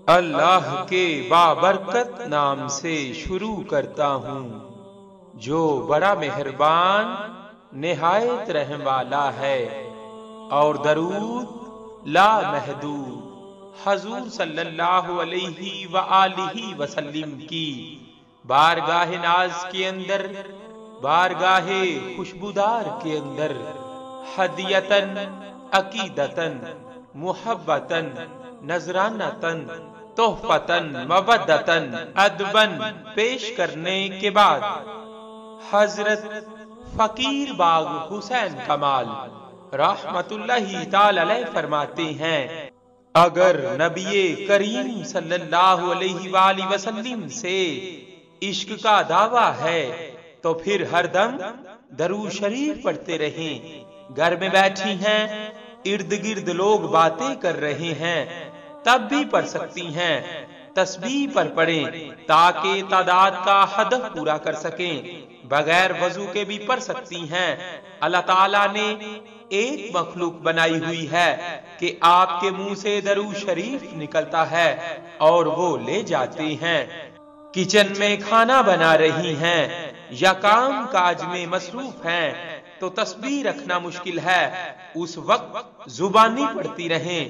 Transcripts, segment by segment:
اللہ کے بابرکت نام سے شروع کرتا ہوں جو بڑا مہربان نہایت رحم والا ہے، اور درود لا محدود حضور صلی اللہ علیہ وآلہ وسلم کی بارگاہ ناز کے اندر، بارگاہ خوشبودار کے اندر ہدیتن، عقیدتن، محبتن، نذرانتن، تحفتن، مودتن، ادبن پیش کرنے کے بعد حضرت فقیر باغ حسین کمال رحمت اللہ تعالی علیہ فرماتے ہیں، اگر نبی کریم صلی اللہ علیہ وآلہ وسلم سے عشق کا دعویٰ ہے تو پھر ہر دم درود شریف پڑھتے رہیں۔ گھر میں بیٹھی ہیں، ارد گرد لوگ باتیں کر رہے ہیں، تب بھی پڑھ سکتی ہیں۔ تسبیح پر پڑھیں تاکہ تعداد کا ہدف پورا کر سکیں۔ بغیر وضو کے بھی پڑھ سکتی ہیں۔ اللہ تعالیٰ نے ایک مخلوق بنائی ہوئی ہے کہ آپ کے منہ سے درود شریف نکلتا ہے اور وہ لے جاتے ہیں۔ کچن میں کھانا بنا رہی ہیں یا کام کاج میں مصروف ہیں تو تسبیح رکھنا مشکل ہے، اس وقت زبانی پڑھتی رہیں۔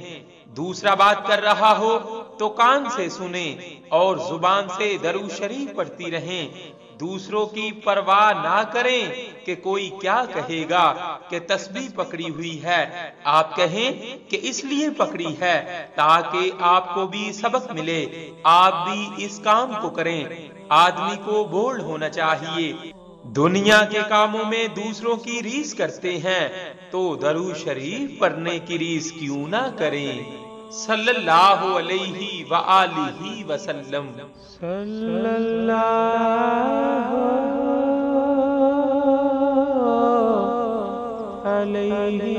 دوسرا بات کر رہا ہو تو کان سے سنیں اور زبان سے درود شریف پڑھتی رہیں۔ دوسروں کی پرواہ نہ کریں کہ کوئی کیا کہے گا کہ تسبیح پکڑی ہوئی ہے، آپ کہیں کہ اس لیے پکڑی ہے تاکہ آپ کو بھی سبق ملے، آپ بھی اس کام کو کریں۔ آدمی کو بولڈ ہونا چاہیے۔ دنیا کے کاموں میں دوسروں کی ریس کرتے ہیں تو درود شریف پڑھنے کی ریس کیوں نہ کریں؟ صلی اللہ علیہ وآلہ وسلم۔ صلی اللہ علیہ